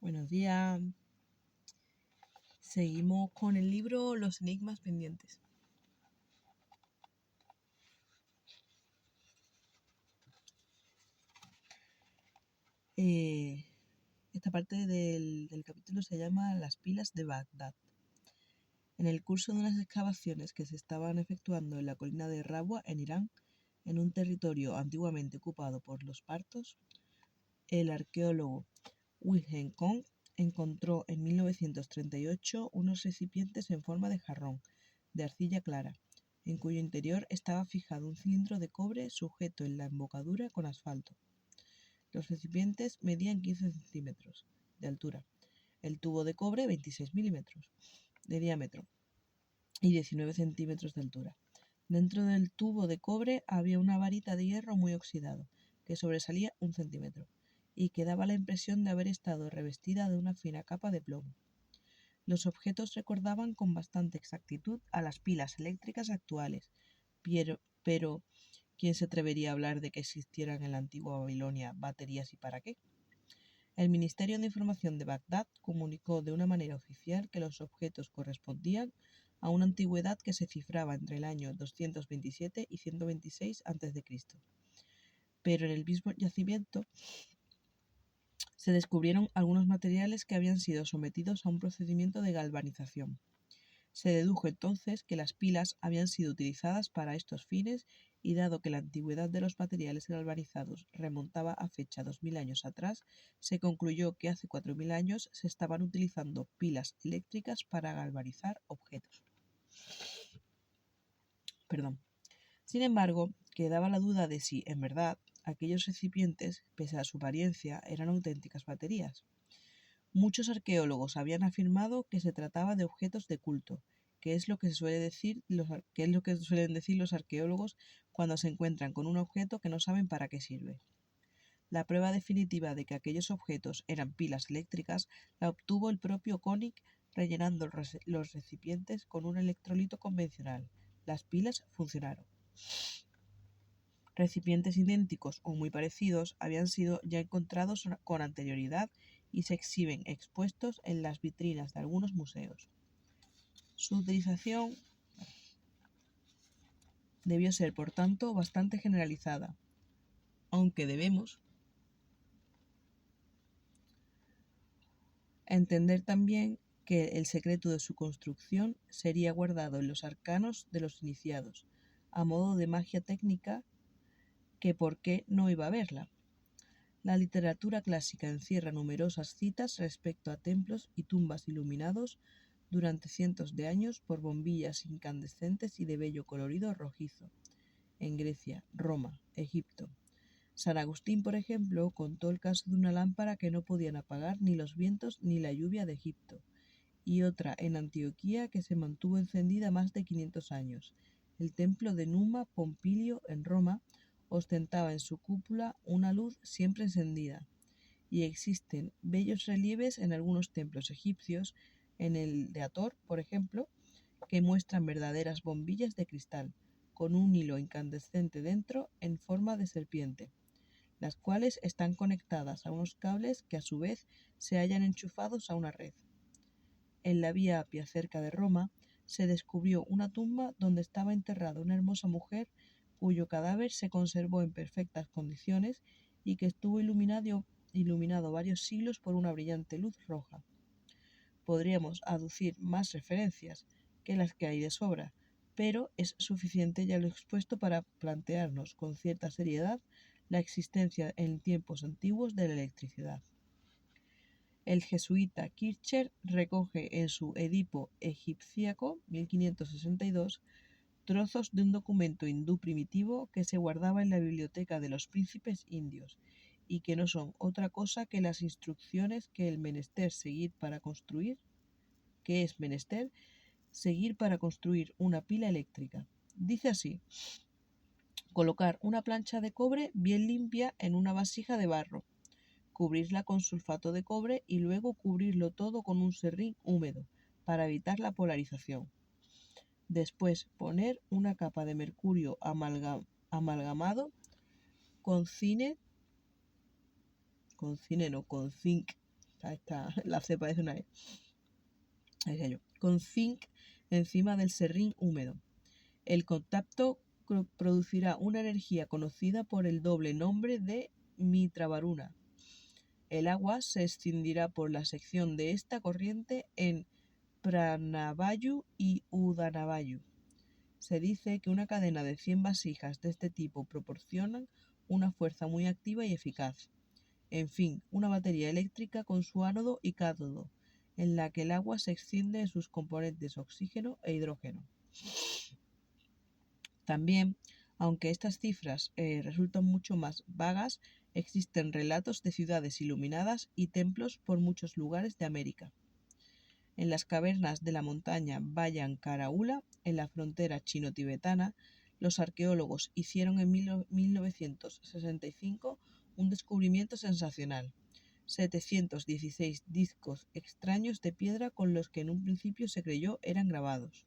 Buenos días. Seguimos con el libro Los enigmas pendientes. Esta parte del capítulo se llama Las pilas de Bagdad. En el curso de unas excavaciones que se estaban efectuando en la colina de Rabwa, en Irán, en un territorio antiguamente ocupado por los partos, el arqueólogo Wilhelm Kohn encontró en 1938 unos recipientes en forma de jarrón, de arcilla clara, en cuyo interior estaba fijado un cilindro de cobre sujeto en la embocadura con asfalto. Los recipientes medían 15 centímetros de altura, el tubo de cobre 26 milímetros de diámetro y 19 centímetros de altura. Dentro del tubo de cobre había una varita de hierro muy oxidado, que sobresalía 1 centímetro, y que daba la impresión de haber estado revestida de una fina capa de plomo. Los objetos recordaban con bastante exactitud a las pilas eléctricas actuales, pero ¿quién se atrevería a hablar de que existieran en la antigua Babilonia baterías y para qué? El Ministerio de Información de Bagdad comunicó de una manera oficial que los objetos correspondían a una antigüedad que se cifraba entre el año 227 y 126 a.C. Pero en el mismo yacimiento se descubrieron algunos materiales que habían sido sometidos a un procedimiento de galvanización. Se dedujo entonces que las pilas habían sido utilizadas para estos fines y dado que la antigüedad de los materiales galvanizados remontaba a fecha 2000 años atrás, se concluyó que hace 4000 años se estaban utilizando pilas eléctricas para galvanizar objetos. Sin embargo, quedaba la duda de si, en verdad, aquellos recipientes, pese a su apariencia, eran auténticas baterías. Muchos arqueólogos habían afirmado que se trataba de objetos de culto, que es lo que suelen decir los arqueólogos cuando se encuentran con un objeto que no saben para qué sirve. La prueba definitiva de que aquellos objetos eran pilas eléctricas la obtuvo el propio Koenig rellenando los recipientes con un electrolito convencional. Las pilas funcionaron. Recipientes idénticos o muy parecidos habían sido ya encontrados con anterioridad y se exhiben expuestos en las vitrinas de algunos museos. Su utilización debió ser, por tanto, bastante generalizada, aunque debemos entender también que el secreto de su construcción sería guardado en los arcanos de los iniciados, a modo de magia técnica que por qué no iba a verla. La literatura clásica encierra numerosas citas respecto a templos y tumbas iluminados durante cientos de años por bombillas incandescentes y de bello colorido rojizo, en Grecia, Roma, Egipto. San Agustín, por ejemplo, contó el caso de una lámpara que no podían apagar ni los vientos ni la lluvia de Egipto, y otra en Antioquía que se mantuvo encendida más de 500 años. El templo de Numa Pompilio, en Roma, ostentaba en su cúpula una luz siempre encendida, y existen bellos relieves en algunos templos egipcios, en el de Hathor, por ejemplo, que muestran verdaderas bombillas de cristal, con un hilo incandescente dentro en forma de serpiente, las cuales están conectadas a unos cables que a su vez se hallan enchufados a una red. En la Vía Apia, cerca de Roma, se descubrió una tumba donde estaba enterrada una hermosa mujer cuyo cadáver se conservó en perfectas condiciones y que estuvo iluminado varios siglos por una brillante luz roja. Podríamos aducir más referencias que las que hay de sobra, pero es suficiente ya lo expuesto para plantearnos con cierta seriedad la existencia en tiempos antiguos de la electricidad. El jesuita Kircher recoge en su Edipo egipciaco, 1562, trozos de un documento hindú primitivo que se guardaba en la biblioteca de los príncipes indios y que no son otra cosa que las instrucciones que es menester seguir para construir una pila eléctrica. Dice así: colocar una plancha de cobre bien limpia en una vasija de barro, cubrirla con sulfato de cobre y luego cubrirlo todo con un serrín húmedo para evitar la polarización. Después poner una capa de mercurio amalgamado con zinc La C parece una E. Decía yo. Con zinc encima del serrín húmedo. El contacto producirá una energía conocida por el doble nombre de Mitra-Varuna. El agua se escindirá por la sección de esta corriente en Pranavayu y Udanavayu. Se dice que una cadena de 100 vasijas de este tipo proporcionan una fuerza muy activa y eficaz. En fin, una batería eléctrica con su ánodo y cátodo, en la que el agua se extiende en sus componentes oxígeno e hidrógeno. También, aunque estas cifras resultan mucho más vagas, existen relatos de ciudades iluminadas y templos por muchos lugares de América. En las cavernas de la montaña Bayan Karaula, en la frontera chino-tibetana, los arqueólogos hicieron en 1965 un descubrimiento sensacional: 716 discos extraños de piedra con los que en un principio se creyó eran grabados.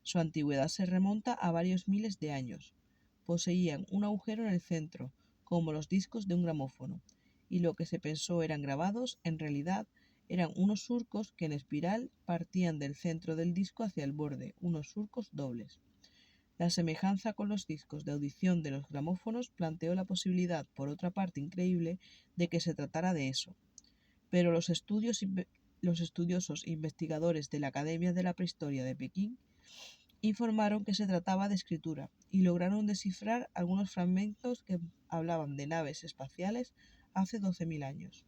Su antigüedad se remonta a varios miles de años. Poseían un agujero en el centro, como los discos de un gramófono, y lo que se pensó eran grabados, en realidad, eran unos surcos que en espiral partían del centro del disco hacia el borde, unos surcos dobles. La semejanza con los discos de audición de los gramófonos planteó la posibilidad, por otra parte increíble, de que se tratara de eso. Pero los estudiosos investigadores de la Academia de la Prehistoria de Pekín informaron que se trataba de escritura y lograron descifrar algunos fragmentos que hablaban de naves espaciales hace 12.000 años.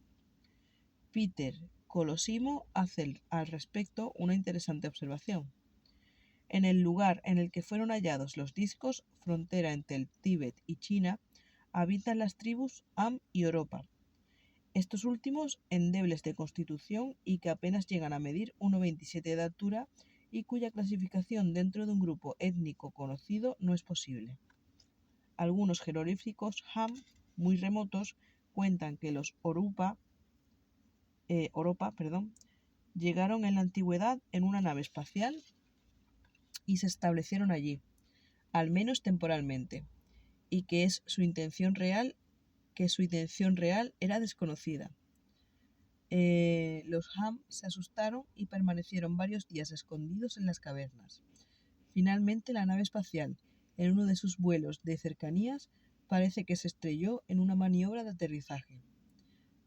Peter Colosimo hace al respecto una interesante observación. En el lugar en el que fueron hallados los discos, frontera entre el Tíbet y China, habitan las tribus Am y Oropa. Estos últimos, endebles de constitución y que apenas llegan a medir 1,27 de altura, y cuya clasificación dentro de un grupo étnico conocido no es posible. Algunos jeroglíficos Ham muy remotos cuentan que los Oropa llegaron en la antigüedad en una nave espacial y se establecieron allí, al menos temporalmente, y que su intención real era desconocida. Los Ham se asustaron y permanecieron varios días escondidos en las cavernas. Finalmente, la nave espacial, en uno de sus vuelos de cercanías, parece que se estrelló en una maniobra de aterrizaje.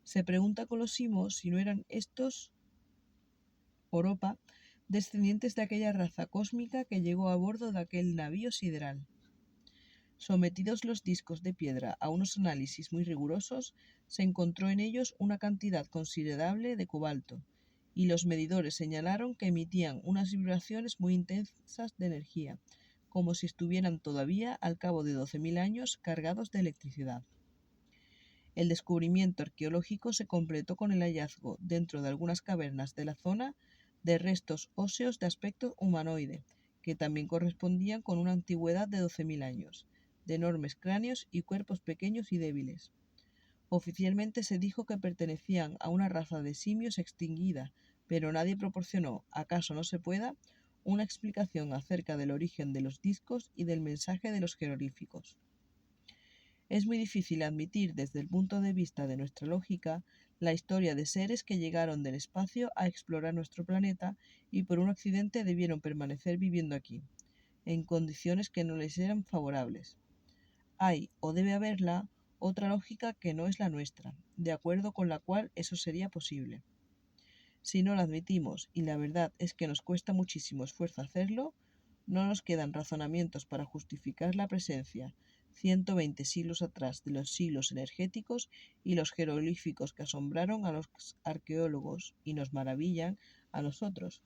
Se pregunta Colosimo si no eran estos Oropa descendientes de aquella raza cósmica que llegó a bordo de aquel navío sideral. Sometidos los discos de piedra a unos análisis muy rigurosos, se encontró en ellos una cantidad considerable de cobalto, y los medidores señalaron que emitían unas vibraciones muy intensas de energía, como si estuvieran todavía, al cabo de 12.000 años, cargados de electricidad. El descubrimiento arqueológico se completó con el hallazgo, dentro de algunas cavernas de la zona, de restos óseos de aspecto humanoide, que también correspondían con una antigüedad de 12.000 años, de enormes cráneos y cuerpos pequeños y débiles. Oficialmente se dijo que pertenecían a una raza de simios extinguida, pero nadie proporcionó, acaso no se pueda, una explicación acerca del origen de los discos y del mensaje de los jeroglíficos. Es muy difícil admitir desde el punto de vista de nuestra lógica la historia de seres que llegaron del espacio a explorar nuestro planeta y por un accidente debieron permanecer viviendo aquí, en condiciones que no les eran favorables. Hay, o debe haberla, otra lógica que no es la nuestra, de acuerdo con la cual eso sería posible. Si no la admitimos, y la verdad es que nos cuesta muchísimo esfuerzo hacerlo, no nos quedan razonamientos para justificar la presencia, 120 siglos atrás, de los siglos energéticos y los jeroglíficos que asombraron a los arqueólogos y nos maravillan a nosotros,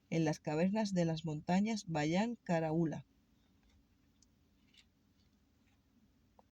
en las cavernas de las montañas Bayan Karaula.